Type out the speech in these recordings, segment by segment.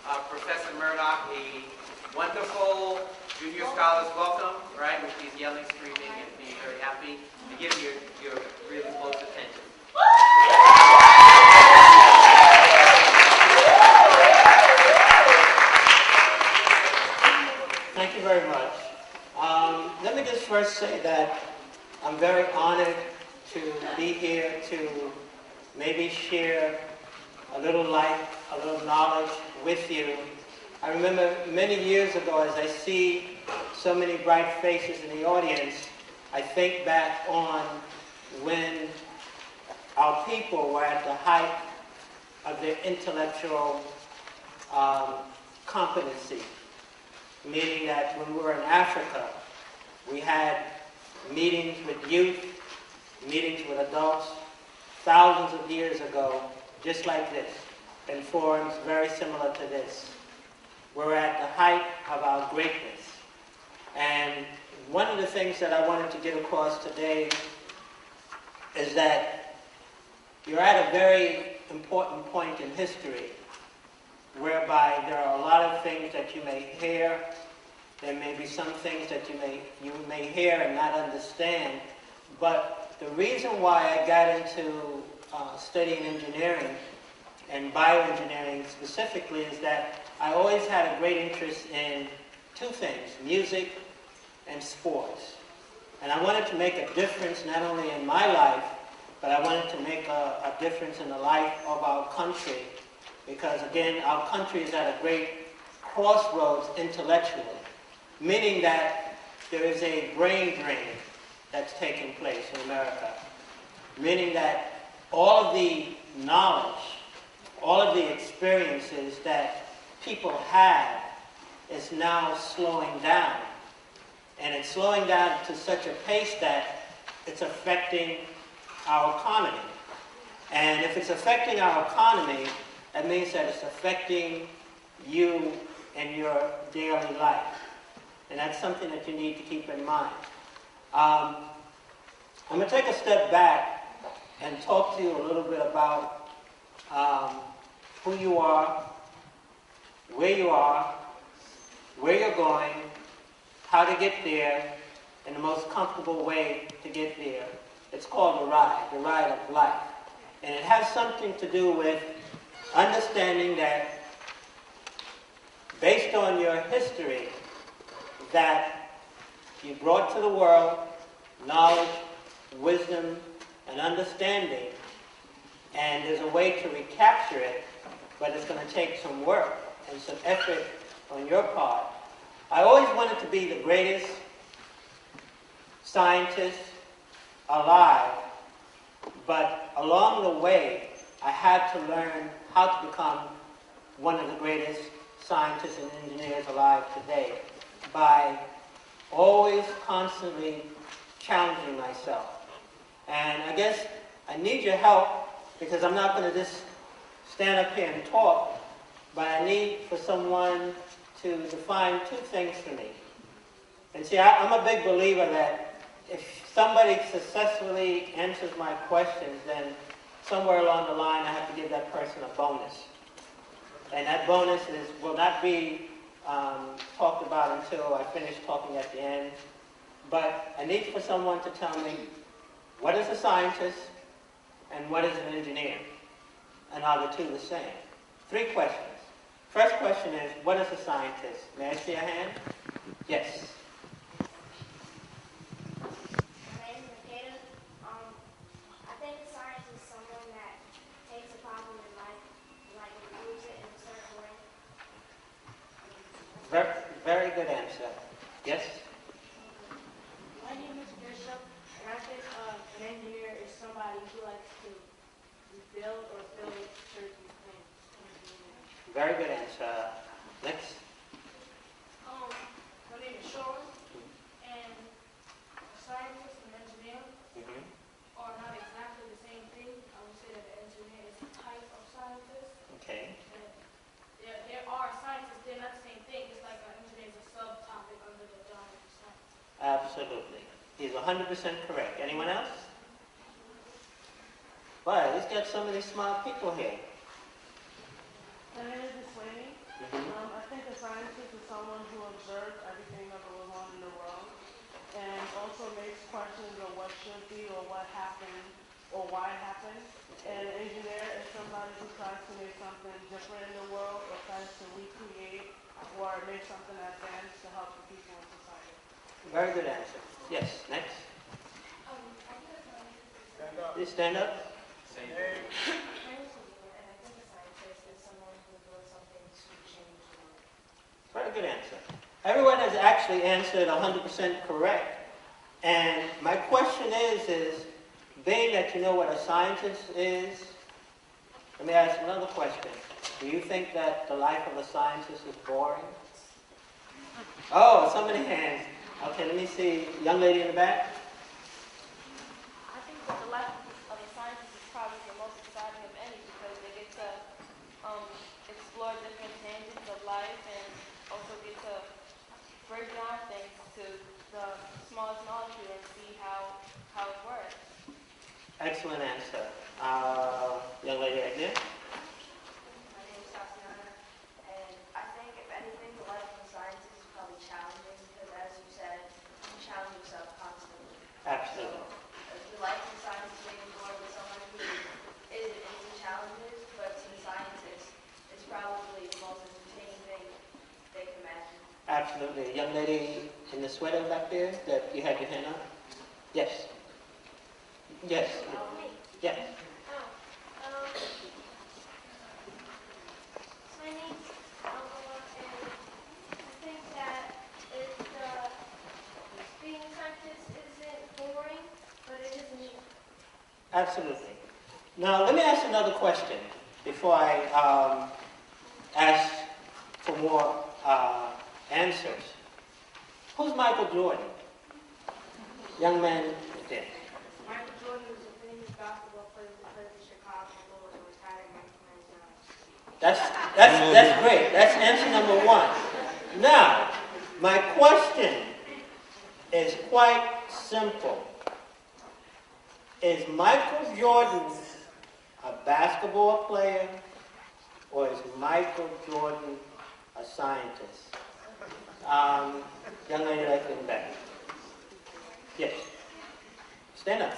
Professor Murdock, a wonderful junior scholars welcome, right, with these yelling, screaming, and being very happy, and give your really close attention. Thank you very much. Let me just first say that I'm very honored to be here to maybe share a little light, a little knowledge with you. I remember many years ago, as I see so many bright faces in the audience, I think back on when our people were at the height of their intellectual competency. Meaning that when we were in Africa, we had meetings with youth, meetings with adults, thousands of years ago, just like this, in forums very similar to this. We're at the height of our greatness. And one of the things that I wanted to get across today is that you're at a very important point in history, whereby there are a lot of things that you may hear. There may be some things that you may hear and not understand. But the reason why I got into studying engineering and bioengineering specifically is that I always had a great interest in two things, music and sports. And I wanted to make a difference not only in my life, but I wanted to make a difference in the life of our country. Because again, our country is at a great crossroads intellectually, meaning that there is a brain drain that's taking place in America. Meaning that all of the knowledge, all of the experiences that people have is now slowing down. And it's slowing down to such a pace that it's affecting our economy. And if it's affecting our economy, that means that it's affecting you in your daily life. And that's something that you need to keep in mind. I'm going to take a step back and talk to you a little bit about who you are, where you're going, how to get there, and the most comfortable way to get there. It's called the ride of life. And it has something to do with understanding that based on your history that you brought to the world knowledge, wisdom, and understanding, and there's a way to recapture it, but it's going to take some work and some effort on your part. I always wanted to be the greatest scientist alive, but along the way, I had to learn how to become one of the greatest scientists and engineers alive today by always constantly challenging myself. And I guess I need your help because I'm not going to just stand up here and talk, but I need for someone to define two things for me. And see, I'm a big believer that if somebody successfully answers my questions, then somewhere along the line I have to give that person a bonus. And that bonus will not be talked about until I finish talking at the end. But I need for someone to tell me, what is a scientist and what is an engineer? And are the two the same? 3 questions. First question is, what is a scientist? May I see a hand? Yes. My name is Makeda. I think a scientist is someone that takes a problem in life, like improves it in a certain way. Very, very good answer. Yes? My name is Bishop, and I think an engineer is somebody who likes to build or build certain things. Very good answer. Next. My name is Sean, and a scientist and engineer are not exactly the same thing. I would say that the engineer is a type of scientist. Okay. And there are scientists, they're not the same thing. It's like an engineer is a subtopic under the genre of science. Absolutely. He's 100% correct. Anyone else? Wow, let's get some of these smart people here. My name is Swami, Mm-hmm. also makes questions of what should be or what happened or why it happened. And an engineer is somebody who tries to make something different in the world or tries to recreate or make something advanced to help the people in society. Very good answer. Yes, next. Please stand up. Say My name is Wilbert, and I think a scientist is someone who does something to change the world. Very good answer. Everyone has actually answered 100% correct. And my question is, being that you know what a scientist is, let me ask another question. Do you think that the life of a scientist is boring? Oh, so many hands. Okay, let me see. Young lady in the back. I think that the life of a scientist is probably the most exciting of any because they get to explore different tangents of life and also get to break down things to the smallest molecule and see how it works. Excellent answer. Young lady right there. My name is Tatiana, and I think if anything, the life of a scientist is probably challenging because, as you said, you challenge yourself constantly. Absolutely. If the life of a scientist may be bored with someone who isn't into challenges, but to the scientist, it's probably the most entertaining thing they can imagine. Absolutely. Young lady in the sweater back there that you had your hand up? Yes. Yes. Yes. My name's Alma, and I think that being a scientist isn't boring, but it is neat. Absolutely. Now, let me ask another question before I ask for more answers. Who's Michael Jordan? Young man there. Michael Jordan is a famous basketball player who played for Chicago Bulls and retired in 1999. That's great. That's answer number one. Now, my question is quite simple. Is Michael Jordan a basketball player or is Michael Jordan a scientist? Young lady right in the back. Yes. Stand up.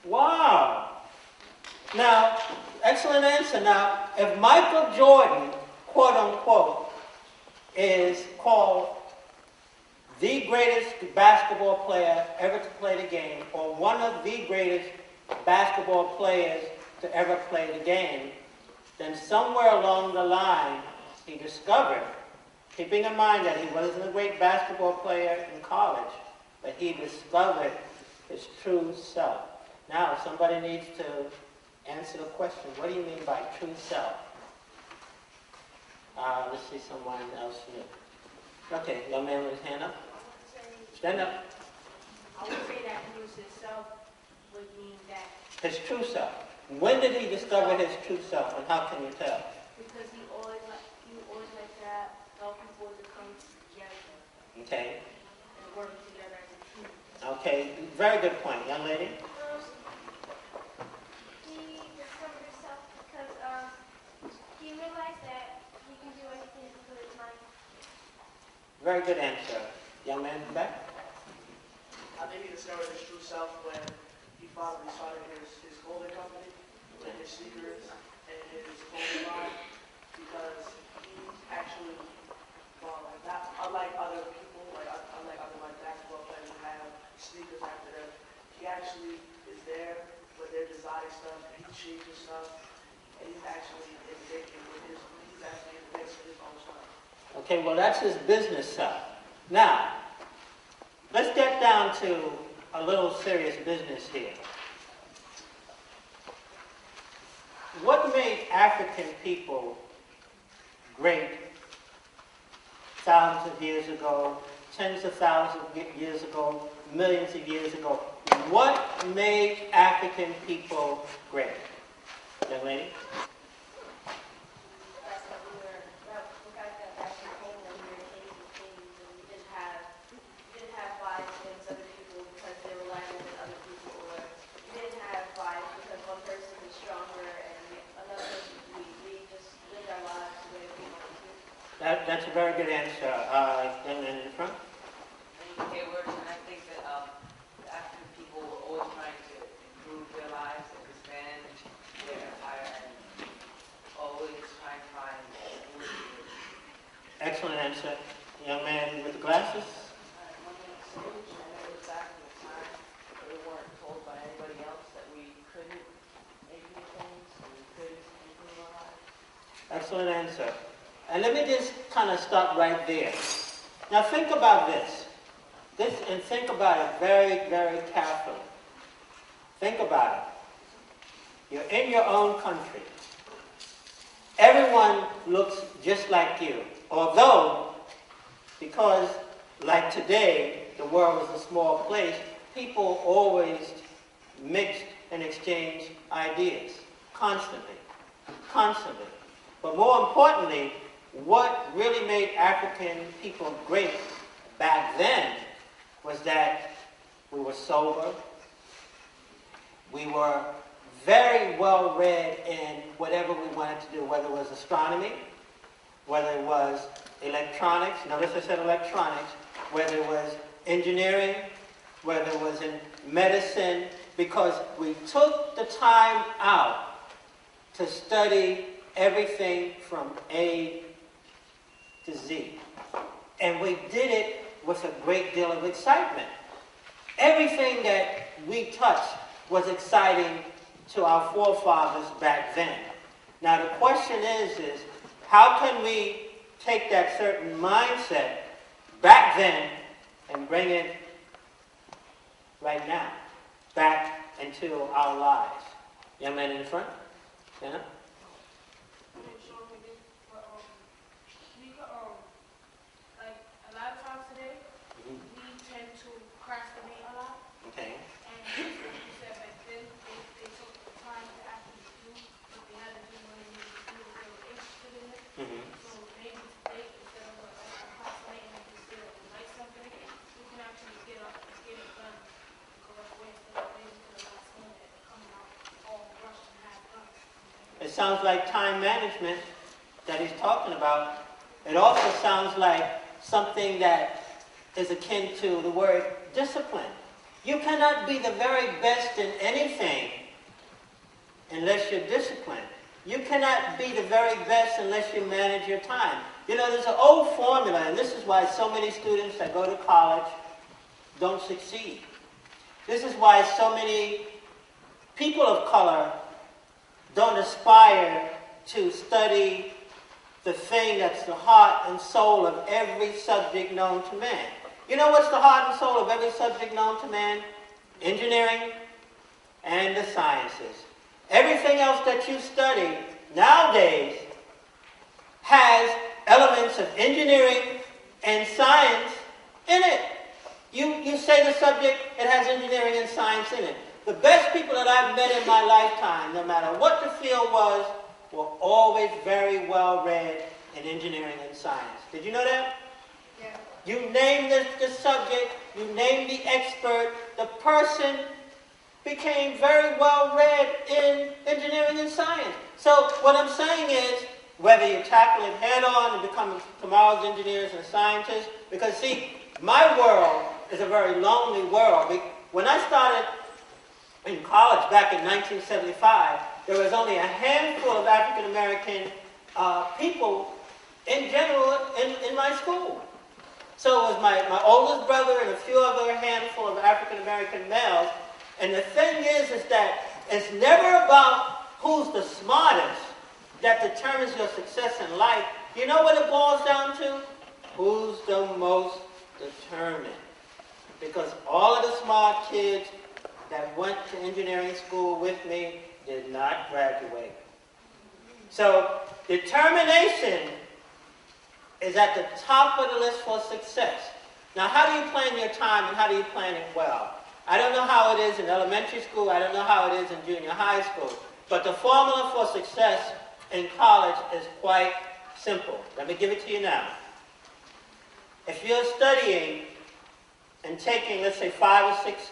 Wow. Now, excellent answer. Now, if Michael Jordan, quote unquote, is called the greatest basketball player ever to play the game, or one of the greatest basketball players to ever play the game, then somewhere along the line he discovered, keeping in mind that he wasn't a great basketball player in college, but he discovered his true self. Now, somebody needs to answer the question, what do you mean by true self? Let's see someone else new. Okay, young man with his hand up. Stand up. I would say that he was himself would mean that His true self. When did he discover his true self, and how can you tell? because he always like to help people to come together Okay. and work together as a team. Okay, very good point, young lady. He discovered himself because he realized that he can do anything he put his mind. Very good answer. Young man in the back? I think he discovered his true self when he finally started his clothing company, with his sneakers and his clothing line, because he actually, not unlike other people, unlike other basketball players who have sneakers after them, he actually is there with their design stuff, he changes stuff, and he's actually in the mix with his own stuff. Okay, well that's his business self. Now, let's get down to a little serious business here. What made African people great thousands of years ago, tens of thousands of years ago, millions of years ago? What made African people great? Young lady? That's that the fact that back in Canaan we were kings and we didn't have wives against other people because they were lighter than other people, or we didn't have wives because one person was stronger and another person was weak. We just lived our lives the way we wanted to. That's a very good answer. Young man in the front. Okay, and I think that African people were always trying to improve their lives and expand their empire and always trying to find solutions. Excellent answer. Young man with the glasses. When they sage, and it was back in the time that we weren't told by anybody else that we couldn't make new things, and we couldn't improve our lives. Excellent answer. And let me just kind of stop right there. Now think about this. And think about it very, very carefully. Think about it. You're in your own country. Everyone looks just like you. Although, because like today, the world is a small place, people always mixed and exchanged ideas. Constantly. Constantly. But more importantly, what really made African people great back then was that we were sober, we were very well read in whatever we wanted to do, whether it was astronomy, whether it was electronics, notice I said electronics, whether it was engineering, whether it was in medicine, because we took the time out to study everything from A to Z. And we did it with a great deal of excitement. Everything that we touched was exciting to our forefathers back then. Now the question is how can we take that certain mindset back then and bring it right now, back into our lives? Young man in the front. Yeah? Like a lot of times today, we tend to procrastinate a lot. Okay. And like you said back then, they took the time to actually do what they had to do when they needed to do if they were interested in it. So maybe today, instead of procrastinating and just get up and write something, we can actually get up and get it done the correct way instead of waiting till the last minute and coming out all rushed and half done. It sounds like time management that he's talking about. It also sounds like something that is akin to the word discipline. You cannot be the very best in anything unless you're disciplined. You cannot be the very best unless you manage your time. You know, there's an old formula, and this is why so many students that go to college don't succeed. This is why so many people of color don't aspire to study the thing that's the heart and soul of every subject known to man. You know what's the heart and soul of every subject known to man? Engineering and the sciences. Everything else that you study nowadays has elements of engineering and science in it. You say the subject, it has engineering and science in it. The best people that I've met in my lifetime, no matter what the field was, were always very well read in engineering and science. Did you know that? Yeah. You name the subject, you name the expert, the person became very well read in engineering and science. So what I'm saying is, whether you tackle it head on and become tomorrow's engineers and scientists, because see, my world is a very lonely world. When I started in college back in 1975, there was only a handful of African American people in general in my school. So it was my oldest brother and a few other handful of African American males. And the thing is that it's never about who's the smartest that determines your success in life. You know what it boils down to? Who's the most determined? Because all of the smart kids that went to engineering school with me did not graduate. So determination is at the top of the list for success. Now, how do you plan your time and how do you plan it well? I don't know how it is in elementary school. I don't know how it is in junior high school. But the formula for success in college is quite simple. Let me give it to you now. If you're studying and taking, let's say, 5 or 6